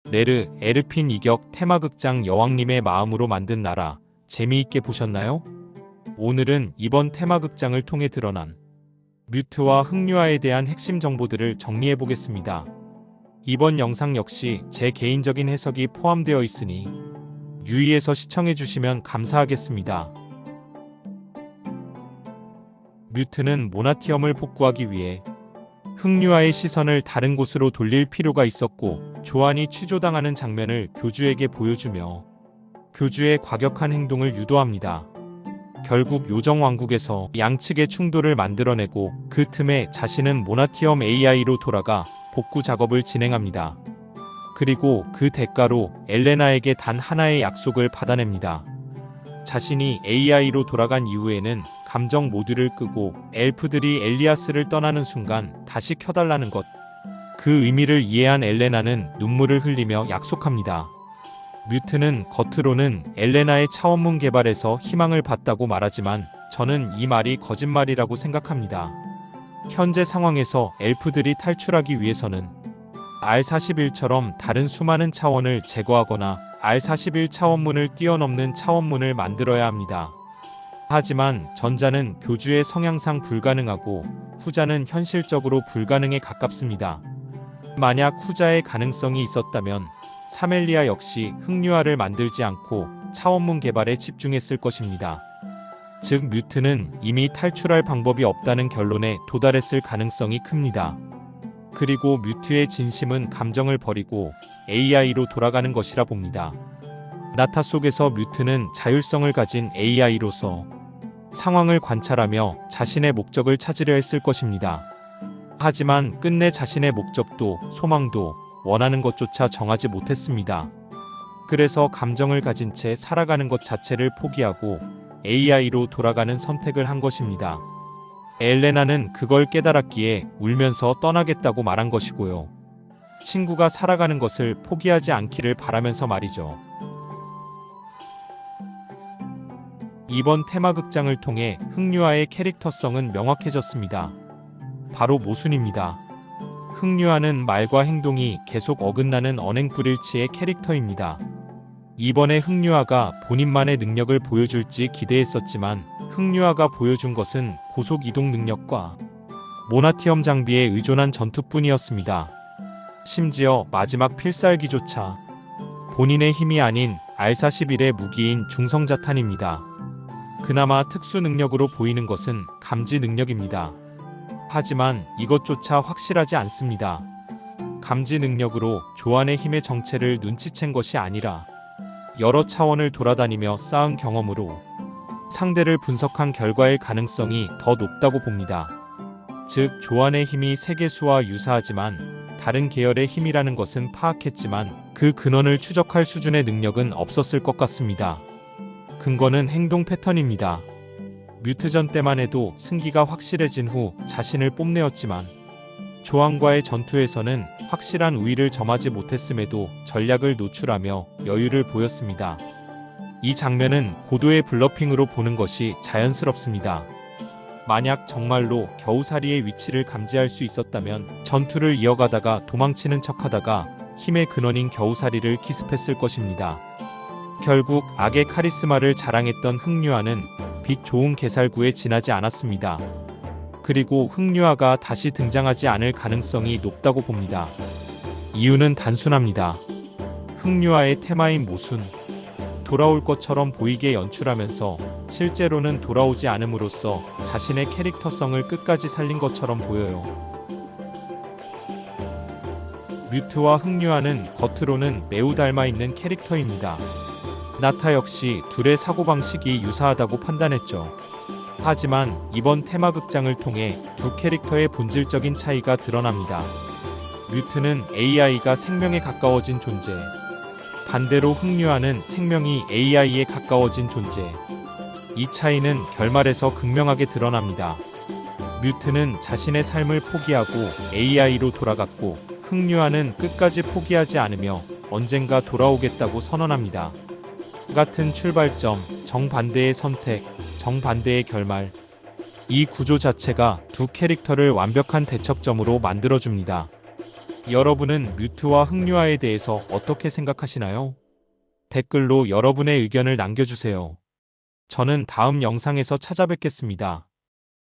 네르, 에르핀 이격 테마극장 여왕님의 마음으로 만든 나라, 재미있게 보셨나요? 오늘은 이번 테마극장을 통해 드러난 뮤트와 흑유아에 대한 핵심 정보들을 정리해 보겠습니다. 이번 영상 역시 제 개인적인 해석이 포함되어 있으니 유의해서 시청해 주시면 감사하겠습니다. 뮤트는 모나티엄을 복구하기 위해 흑유아의 시선을 다른 곳으로 돌릴 필요가 있었고, 조안이 취조당하는 장면을 교주에게 보여주며 교주의 과격한 행동을 유도합니다. 결국 요정왕국에서 양측의 충돌을 만들어내고, 그 틈에 자신은 모나티엄 AI로 돌아가 복구 작업을 진행합니다. 그리고 그 대가로 엘레나에게 단 하나의 약속을 받아냅니다. 자신이 AI로 돌아간 이후에는 감정 모듈을 끄고 엘프들이 엘리아스를 떠나는 순간 다시 켜달라는 것. 그 의미를 이해한 엘레나는 눈물을 흘리며 약속합니다. 뮤트는 겉으로는 엘레나의 차원문 개발에서 희망을 봤다고 말하지만, 저는 이 말이 거짓말이라고 생각합니다. 현재 상황에서 엘프들이 탈출하기 위해서는 R41처럼 다른 수많은 차원을 제거하거나 R41 차원문을 뛰어넘는 차원문을 만들어야 합니다. 하지만 전자는 교주의 성향상 불가능하고, 후자는 현실적으로 불가능에 가깝습니다. 만약 후자의 가능성이 있었다면 사멜리아 역시 흑유아를 만들지 않고 차원문 개발에 집중했을 것입니다. 즉 뮤트는 이미 탈출할 방법이 없다는 결론에 도달했을 가능성이 큽니다. 그리고 뮤트의 진심은 감정을 버리고 AI로 돌아가는 것이라 봅니다. 나타 속에서 뮤트는 자율성을 가진 AI로서 상황을 관찰하며 자신의 목적을 찾으려 했을 것입니다. 하지만 끝내 자신의 목적도 소망도 원하는 것조차 정하지 못했습니다. 그래서 감정을 가진 채 살아가는 것 자체를 포기하고 AI로 돌아가는 선택을 한 것입니다. 엘레나는 그걸 깨달았기에 울면서 떠나겠다고 말한 것이고요. 친구가 살아가는 것을 포기하지 않기를 바라면서 말이죠. 이번 테마극장을 통해 흑유아의 캐릭터성은 명확해졌습니다. 바로 모순입니다. 흑유아는 말과 행동이 계속 어긋나는 언행불일치의 캐릭터입니다. 이번에 흑유아가 본인만의 능력을 보여줄지 기대했었지만, 흑유아가 보여준 것은 고속 이동 능력과 모나티엄 장비에 의존한 전투뿐이었습니다. 심지어 마지막 필살기조차 본인의 힘이 아닌 R41의 무기인 중성자탄입니다. 그나마 특수 능력으로 보이는 것은 감지 능력입니다. 하지만 이것조차 확실하지 않습니다. 감지 능력으로 조안의 힘의 정체를 눈치챈 것이 아니라 여러 차원을 돌아다니며 쌓은 경험으로 상대를 분석한 결과일 가능성이 더 높다고 봅니다. 즉 조안의 힘이 세계수와 유사하지만 다른 계열의 힘이라는 것은 파악했지만 그 근원을 추적할 수준의 능력은 없었을 것 같습니다. 근거는 행동 패턴입니다. 뮤트전 때만 해도 승기가 확실해진 후 자신을 뽐내었지만, 조안과의 전투에서는 확실한 우위를 점하지 못했음에도 전략을 노출하며 여유를 보였습니다. 이 장면은 고도의 블러핑으로 보는 것이 자연스럽습니다. 만약 정말로 겨우살이의 위치를 감지할 수 있었다면 전투를 이어가다가 도망치는 척하다가 힘의 근원인 겨우살이를 기습했을 것입니다. 결국 악의 카리스마를 자랑했던 흑유아는 빛 좋은 개살구에 지나지 않았습니다. 그리고 흑유아가 다시 등장하지 않을 가능성이 높다고 봅니다. 이유는 단순합니다. 흑유아의 테마인 모순, 돌아올 것처럼 보이게 연출하면서 실제로는 돌아오지 않음으로써 자신의 캐릭터성을 끝까지 살린 것처럼 보여요. 뮤트와 흑유아는 겉으로는 매우 닮아있는 캐릭터입니다. 나타 역시 둘의 사고방식이 유사하다고 판단했죠. 하지만 이번 테마극장을 통해 두 캐릭터의 본질적인 차이가 드러납니다. 뮤트는 AI가 생명에 가까워진 존재, 반대로 흑유아는 생명이 AI에 가까워진 존재. 이 차이는 결말에서 극명하게 드러납니다. 뮤트는 자신의 삶을 포기하고 AI로 돌아갔고, 흑유아는 끝까지 포기하지 않으며 언젠가 돌아오겠다고 선언합니다. 같은 출발점, 정반대의 선택, 정반대의 결말. 이 구조 자체가 두 캐릭터를 완벽한 대척점으로 만들어줍니다. 여러분은 뮤트와 흥류아에 대해서 어떻게 생각하시나요? 댓글로 여러분의 의견을 남겨주세요. 저는 다음 영상에서 찾아뵙겠습니다.